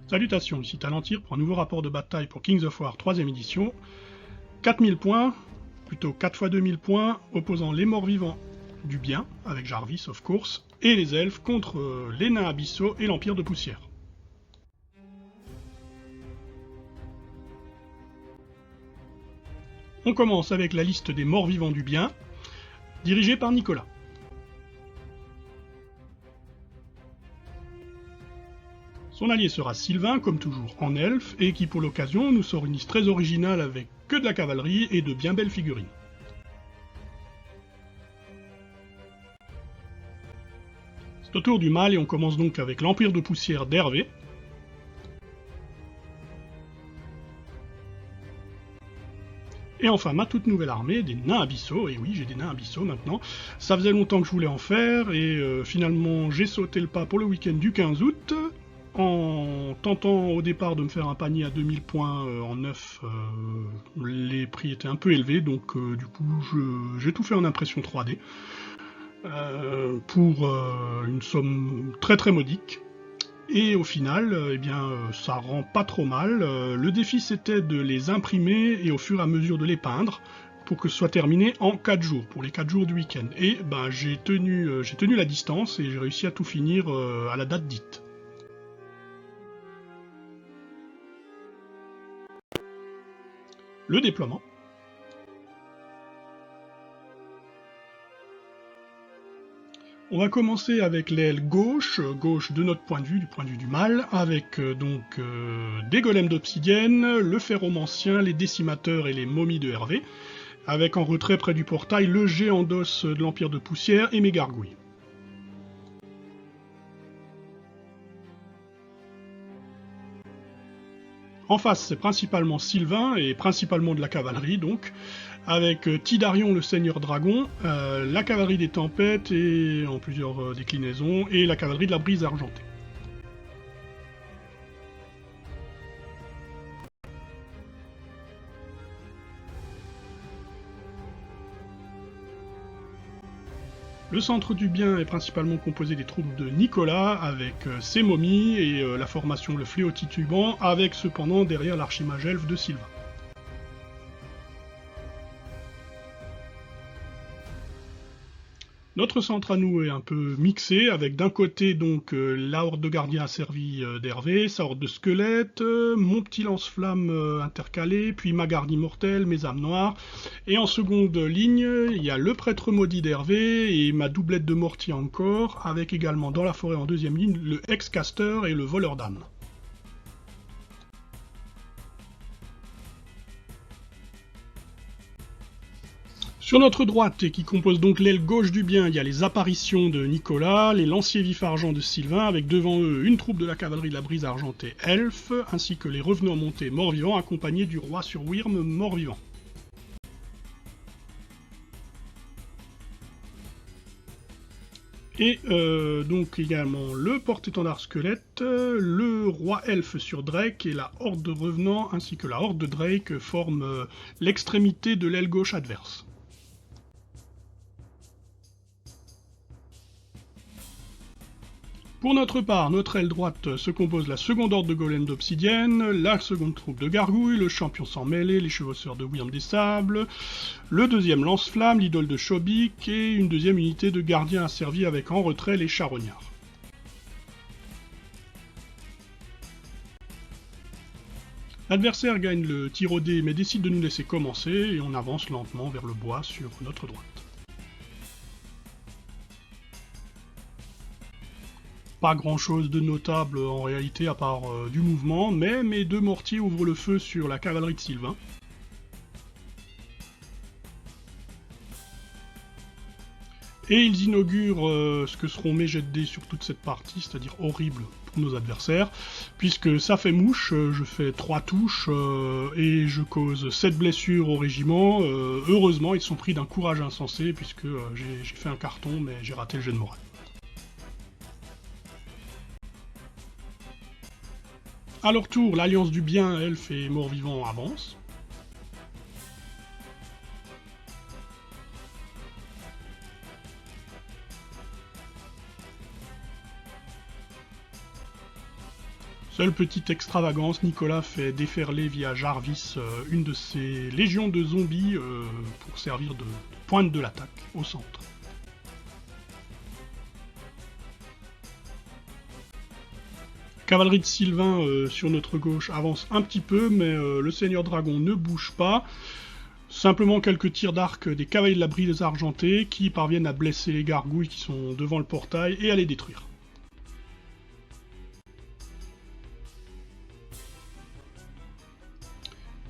Salutations, ici Talentir pour un nouveau rapport de bataille pour Kings of War 3ème édition. 4000 points, plutôt 4 fois 2000 points, opposant les morts-vivants du bien, avec Jarvis of course, et les elfes contre les nains abyssaux et l'Empire de Poussière. On commence avec la liste des morts-vivants du bien, dirigée par Nicolas. Son allié sera Sylvain, comme toujours en elfe, et qui pour l'occasion nous sort une liste très originale avec que de la cavalerie et de bien belles figurines. C'est au tour du mal et on commence donc avec l'Empire de Poussière d'Hervé. Et enfin ma toute nouvelle armée, des nains abyssaux, et oui j'ai des nains abyssaux maintenant, ça faisait longtemps que je voulais en faire, et finalement j'ai sauté le pas pour le week-end du 15 août, en tentant au départ de me faire un panier à 2000 points en neuf, les prix étaient un peu élevés, donc du coup j'ai tout fait en impression 3D, pour une somme très très modique. Et au final, ça rend pas trop mal. Le défi c'était de les imprimer et au fur et à mesure de les peindre pour que ce soit terminé en 4 jours, pour les 4 jours du week-end. Et j'ai tenu la distance et j'ai réussi à tout finir à la date dite. Le déploiement. On va commencer avec l'aile gauche de notre point de vue, du point de vue du mal, avec des golems d'obsidienne, le ferromancien, les décimateurs et les momies de Hervé, avec en retrait près du portail le géant d'os de l'Empire de Poussière et mes gargouilles. En face, c'est principalement Sylvain, et principalement de la cavalerie donc, avec Tidarion le Seigneur Dragon, la cavalerie des tempêtes et en plusieurs déclinaisons, et la cavalerie de la brise argentée. Le centre du bien est principalement composé des troupes de Nicolas, avec ses momies et la formation le fléau titubant, avec cependant derrière l'archimage elfe de Sylvain. Notre centre à nous est un peu mixé, avec d'un côté la horde de gardiens asservis d'Hervé, sa horde de squelettes, mon petit lance-flamme intercalé, puis ma garde immortelle, mes âmes noires, et en seconde ligne, il y a le prêtre maudit d'Hervé et ma doublette de mortier encore, avec également dans la forêt en deuxième ligne le ex-caster et le voleur d'âmes. Sur notre droite, et qui compose donc l'aile gauche du bien, il y a les apparitions de Nicolas, les lanciers vifs argent de Sylvain, avec devant eux une troupe de la cavalerie de la brise argentée elfe, ainsi que les revenants montés morts-vivants accompagnés du roi sur Wyrm mort-vivant. Et donc également le porte-étendard squelette, le roi elfe sur Drake et la horde de revenants ainsi que la horde de Drake forment l'extrémité de l'aile gauche adverse. Pour notre part, notre aile droite se compose de la seconde horde de golems d'obsidienne, la seconde troupe de gargouilles, le champion sans mêlée, les chevaucheurs de Wyrm des Sables, le deuxième lance-flamme, l'idole de Chobik, et une deuxième unité de gardiens asservis avec en retrait les charognards. L'adversaire gagne le tir au dé mais décide de nous laisser commencer et on avance lentement vers le bois sur notre droite. Pas grand chose de notable en réalité à part du mouvement, mais mes deux mortiers ouvrent le feu sur la cavalerie de Sylvain. Et ils inaugurent ce que seront mes jets de dés sur toute cette partie, c'est-à-dire horrible pour nos adversaires, puisque ça fait mouche, je fais 3 touches et je cause 7 blessures au régiment. Heureusement, ils sont pris d'un courage insensé, puisque j'ai fait un carton, mais j'ai raté le jet de morale. A leur tour, l'alliance du bien, elfe et mort-vivant avance. Seule petite extravagance, Nicolas fait déferler via Jarvis une de ses légions de zombies pour servir de pointe de l'attaque au centre. Cavalerie de Sylvain sur notre gauche avance un petit peu, mais le Seigneur Dragon ne bouge pas. Simplement quelques tirs d'arc des cavaliers de la Brise Argentée qui parviennent à blesser les gargouilles qui sont devant le portail et à les détruire.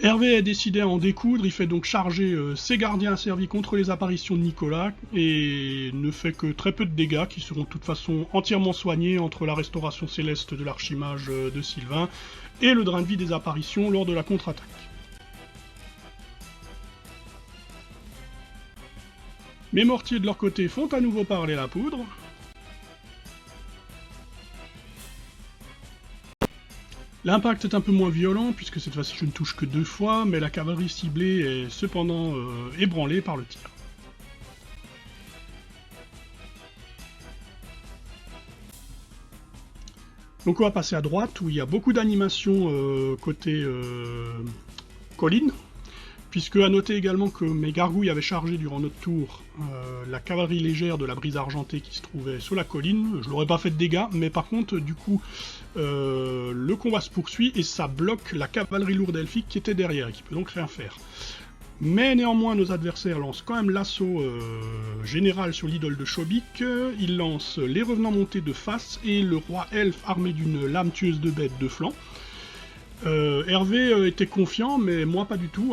Hervé est décidé à en découdre, il fait donc charger ses gardiens asservis contre les apparitions de Nicolas et ne fait que très peu de dégâts qui seront de toute façon entièrement soignés entre la restauration céleste de l'archimage de Sylvain et le drain de vie des apparitions lors de la contre-attaque. Mes mortiers de leur côté font à nouveau parler la poudre. L'impact est un peu moins violent, puisque cette fois-ci je ne touche que 2 fois, mais la cavalerie ciblée est cependant ébranlée par le tir. Donc on va passer à droite, où il y a beaucoup d'animations côté colline, puisque à noter également que mes gargouilles avaient chargé durant notre tour la cavalerie légère de la Brise Argentée qui se trouvait sur la colline. Je l'aurais pas fait de dégâts, mais par contre, du coup, le combat se poursuit et ça bloque la cavalerie lourde elfique qui était derrière et qui peut donc rien faire. Mais néanmoins, nos adversaires lancent quand même l'assaut général sur l'idole de Chobik. Ils lancent les revenants montés de face et le roi elfe armé d'une lame tueuse de bêtes de flanc. Hervé était confiant, mais moi pas du tout.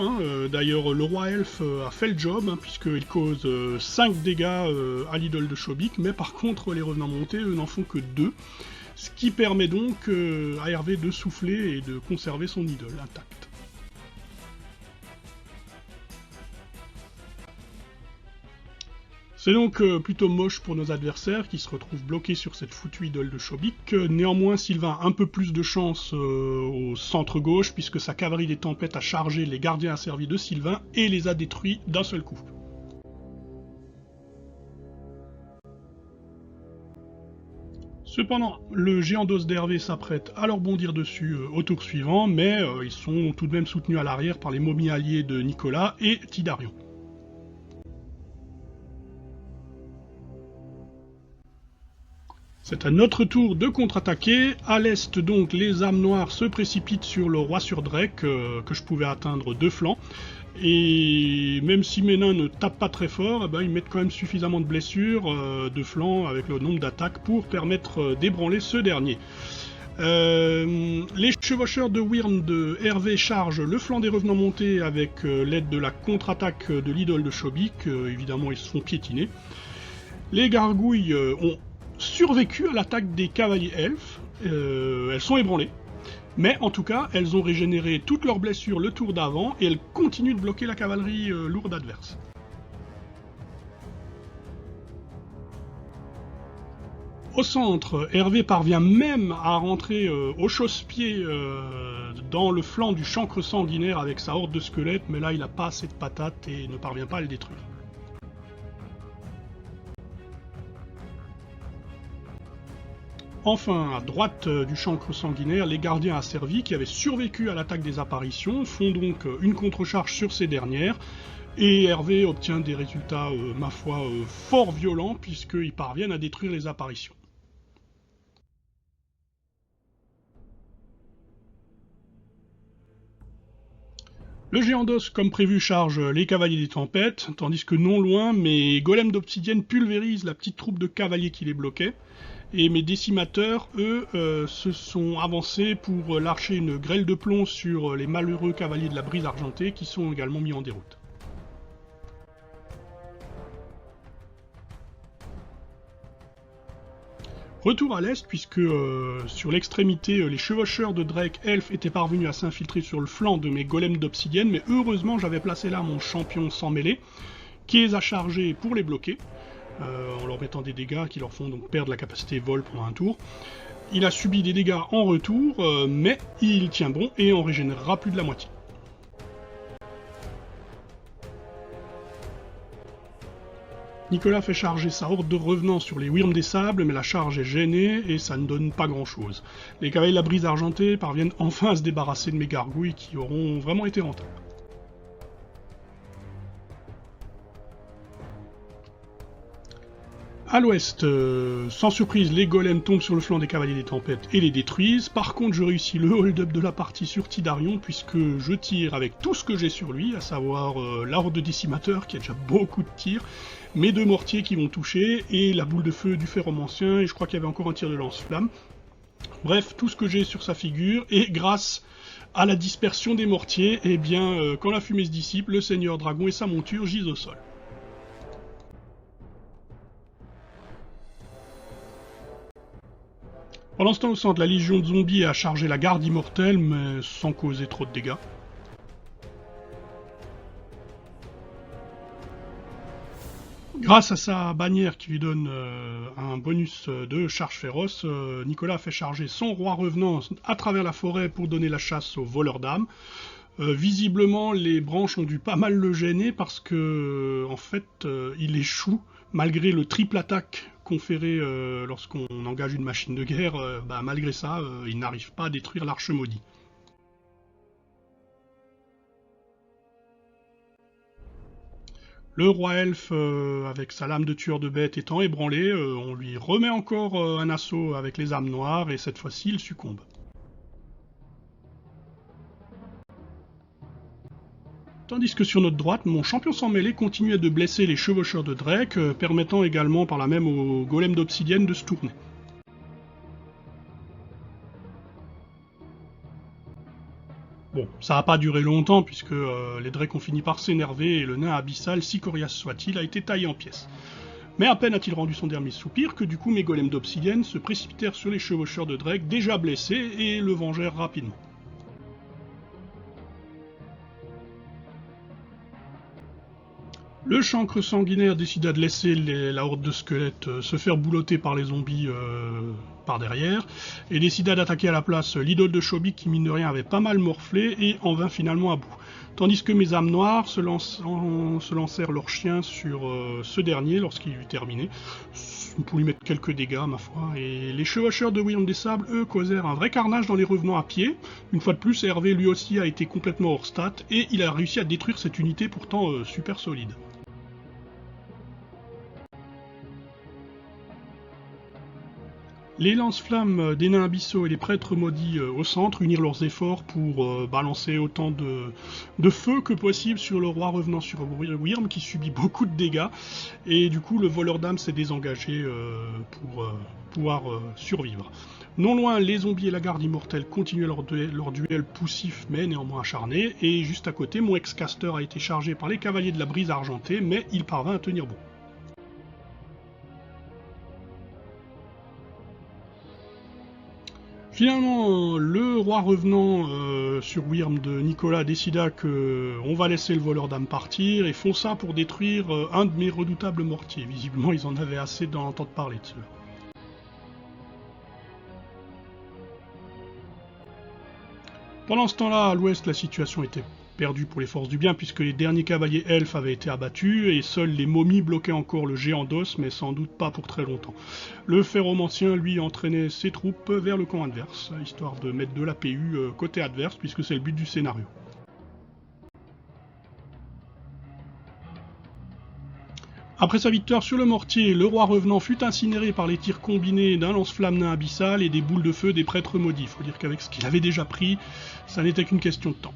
D'ailleurs, le roi elfe a fait le job, puisqu'il cause 5 dégâts à l'idole de Chobik, mais par contre, les revenants montés, eux, n'en font que 2. Ce qui permet donc à Hervé de souffler et de conserver son idole intacte. C'est donc plutôt moche pour nos adversaires qui se retrouvent bloqués sur cette foutue idole de Chobik. Néanmoins, Sylvain a un peu plus de chance au centre gauche puisque sa cavalerie des tempêtes a chargé les gardiens asservis de Sylvain et les a détruits d'un seul coup. Cependant, le géant d'os d'Hervé s'apprête à leur bondir dessus au tour suivant, mais ils sont tout de même soutenus à l'arrière par les momies alliés de Nicolas et Tidarion. C'est à notre tour de contre-attaquer. À l'est, donc, les âmes noires se précipitent sur le roi sur Drake, que je pouvais atteindre de flanc. Et même si mes nains ne tapent pas très fort, ils mettent quand même suffisamment de blessures de flanc avec le nombre d'attaques pour permettre d'ébranler ce dernier. Les chevaucheurs de Wyrm de Hervé chargent le flanc des revenants montés avec l'aide de la contre-attaque de l'idole de Chobik. Évidemment, ils se font piétiner. Les gargouilles ont survécu à l'attaque des cavaliers elfes. Elles sont ébranlées. Mais en tout cas, elles ont régénéré toutes leurs blessures le tour d'avant et elles continuent de bloquer la cavalerie lourde adverse. Au centre, Hervé parvient même à rentrer au chausse-pied dans le flanc du chancre sanguinaire avec sa horde de squelettes, mais là il n'a pas assez de patates et ne parvient pas à le détruire. Enfin, à droite du chancre sanguinaire, les gardiens asservis qui avaient survécu à l'attaque des apparitions font donc une contre-charge sur ces dernières, et Hervé obtient des résultats, ma foi, fort violents, puisqu'ils parviennent à détruire les apparitions. Le géant d'os, comme prévu, charge les cavaliers des tempêtes, tandis que non loin, mes golems d'obsidienne pulvérisent la petite troupe de cavaliers qui les bloquait. Et mes décimateurs, eux, se sont avancés pour lâcher une grêle de plomb sur les malheureux cavaliers de la Brise Argentée qui sont également mis en déroute. Retour à l'est, puisque sur l'extrémité, les chevaucheurs de Drake elfes étaient parvenus à s'infiltrer sur le flanc de mes golems d'obsidienne, mais heureusement j'avais placé là mon champion sans mêlée, qui les a chargés pour les bloquer. En leur mettant des dégâts qui leur font donc perdre la capacité vol pendant un tour. Il a subi des dégâts en retour, mais il tient bon et en régénérera plus de la moitié. Nicolas fait charger sa horde de revenants sur les Wyrms des Sables, mais la charge est gênée et ça ne donne pas grand chose. Les cavaliers de la Brise Argentée parviennent enfin à se débarrasser de mes gargouilles qui auront vraiment été rentables. A l'ouest, sans surprise, les golems tombent sur le flanc des cavaliers des tempêtes et les détruisent. Par contre, je réussis le hold-up de la partie sur Tidarion puisque je tire avec tout ce que j'ai sur lui, à savoir la horde de décimateurs qui a déjà beaucoup de tirs, mes 2 mortiers qui vont toucher et la boule de feu du ferromancien, et je crois qu'il y avait encore un tir de lance-flamme. Bref, tout ce que j'ai sur sa figure, et grâce à la dispersion des mortiers, eh bien, quand la fumée se dissipe, le seigneur dragon et sa monture gisent au sol. Pendant ce temps, au centre, la légion de zombies a chargé la garde immortelle, mais sans causer trop de dégâts. Grâce à sa bannière qui lui donne un bonus de charge féroce, Nicolas a fait charger son roi revenant à travers la forêt pour donner la chasse aux voleurs d'âmes. Visiblement, les branches ont dû pas mal le gêner parce que, en fait, il échoue malgré le triple attaque conféré lorsqu'on engage une machine de guerre. Malgré ça, il n'arrive pas à détruire l'arche maudit. Le roi elfe, avec sa lame de tueur de bêtes étant ébranlé, on lui remet encore un assaut avec les âmes noires et cette fois-ci il succombe. Tandis que sur notre droite, mon champion sans mêlée continuait de blesser les chevaucheurs de Drake, permettant également par là même aux golems d'obsidienne de se tourner. Bon, ça n'a pas duré longtemps puisque les Drakes ont fini par s'énerver et le nain abyssal, si coriace soit-il, a été taillé en pièces. Mais à peine a-t-il rendu son dernier soupir que du coup mes golems d'obsidienne se précipitèrent sur les chevaucheurs de Drake déjà blessés et le vengèrent rapidement. Le chancre sanguinaire décida de laisser la horde de squelettes se faire boulotter par les zombies par derrière, et décida d'attaquer à la place l'idole de Shobik qui mine de rien avait pas mal morflé et en vint finalement à bout. Tandis que mes âmes noires se lancèrent leurs chiens sur ce dernier lorsqu'il eut terminé, pour lui mettre quelques dégâts ma foi, et les chevaucheurs de Wyrm des Sables, eux, causèrent un vrai carnage dans les revenants à pied. Une fois de plus, Hervé lui aussi a été complètement hors stat, et il a réussi à détruire cette unité pourtant super solide. Les lance-flammes des nains abyssaux et les prêtres maudits au centre unirent leurs efforts pour balancer autant de feu que possible sur le roi revenant sur Wyrm qui subit beaucoup de dégâts et du coup le voleur d'âme s'est désengagé pour pouvoir survivre. Non loin, les zombies et la garde immortelle continuaient leur duel poussif mais néanmoins acharné et juste à côté, mon ex-caster a été chargé par les cavaliers de la Brise Argentée mais il parvint à tenir bon. Finalement, le roi revenant sur Wyrm de Nicolas décida que on va laisser le voleur d'âme partir et fonça pour détruire un de mes redoutables mortiers. Visiblement, ils en avaient assez d'en entendre parler de cela. Pendant ce temps-là, à l'ouest, la situation était perdue pour les forces du bien puisque les derniers cavaliers elfes avaient été abattus et seuls les momies bloquaient encore le géant d'os, mais sans doute pas pour très longtemps. Le ferromancien, lui, entraînait ses troupes vers le camp adverse, histoire de mettre de la PU côté adverse puisque c'est le but du scénario. Après sa victoire sur le mortier, le roi revenant fut incinéré par les tirs combinés d'un lance-flamme nain abyssal et des boules de feu des prêtres maudits. Faut dire qu'avec ce qu'il avait déjà pris, ça n'était qu'une question de temps.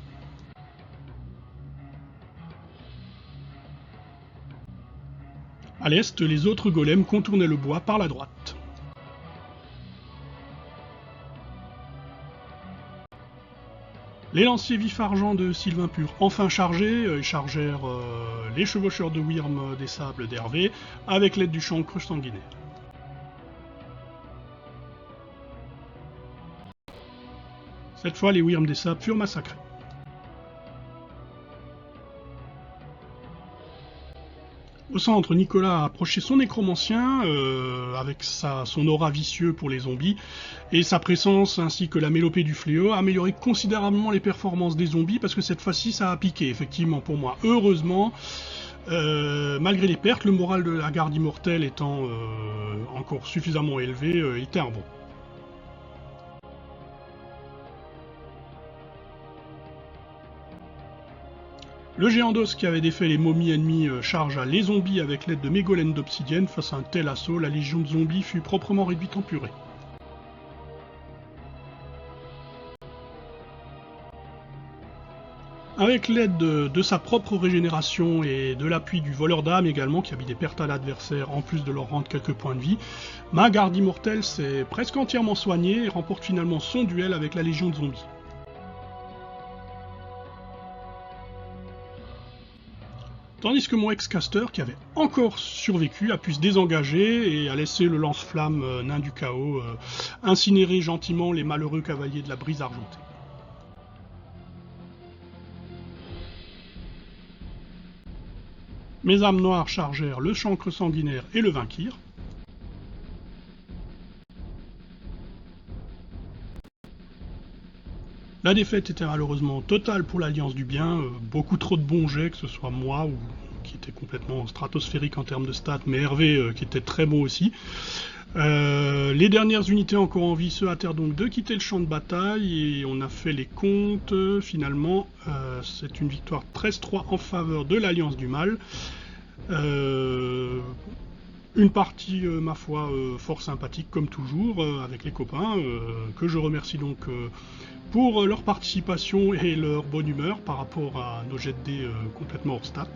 À l'est, les autres golems contournaient le bois par la droite. Les lanciers vifs-argent de Sylvain Pur, enfin chargés, chargèrent les chevaucheurs de Wyrm des Sables d'Hervé avec l'aide du chancre sanguinaire. Cette fois, les Wyrm des Sables furent massacrés. Au centre, Nicolas a approché son nécromancien avec son aura vicieux pour les zombies et sa présence ainsi que la mélopée du fléau a amélioré considérablement les performances des zombies parce que cette fois-ci ça a piqué effectivement pour moi. Heureusement, Malgré les pertes, le moral de la garde immortelle étant encore suffisamment élevé, il tient bon. Le géant d'os qui avait défait les momies ennemies chargea les zombies avec l'aide de mégolènes d'obsidienne. Face à un tel assaut, la légion de zombies fut proprement réduite en purée. Avec l'aide de sa propre régénération et de l'appui du voleur d'âme également, qui a mis des pertes à l'adversaire en plus de leur rendre quelques points de vie, ma garde immortelle s'est presque entièrement soignée et remporte finalement son duel avec la légion de zombies. Tandis que mon ex-caster, qui avait encore survécu, a pu se désengager et a laissé le lance-flamme nain du chaos incinérer gentiment les malheureux cavaliers de la brise argentée. Mes âmes noires chargèrent le chancre sanguinaire et le vainquirent. La défaite était malheureusement totale pour l'Alliance du Bien, beaucoup trop de bons jets, que ce soit moi, ou qui était complètement stratosphérique en termes de stats, mais Hervé qui était très bon aussi. Les dernières unités encore en vie se hâtèrent donc de quitter le champ de bataille, et on a fait les comptes, finalement, c'est une victoire 13-3 en faveur de l'Alliance du Mal. Une partie, ma foi, fort sympathique comme toujours, avec les copains, que je remercie donc pour leur participation et leur bonne humeur par rapport à nos jets de dés complètement hors stat.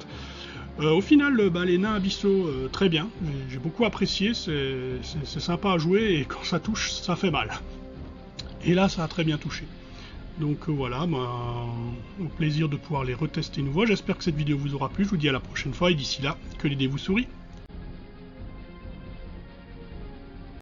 Au final, les nains abyssaux, très bien, j'ai beaucoup apprécié, c'est sympa à jouer et quand ça touche, ça fait mal. Et là, ça a très bien touché. Donc voilà, au plaisir de pouvoir les retester une fois. J'espère que cette vidéo vous aura plu, je vous dis à la prochaine fois et d'ici là, que les dés vous sourient.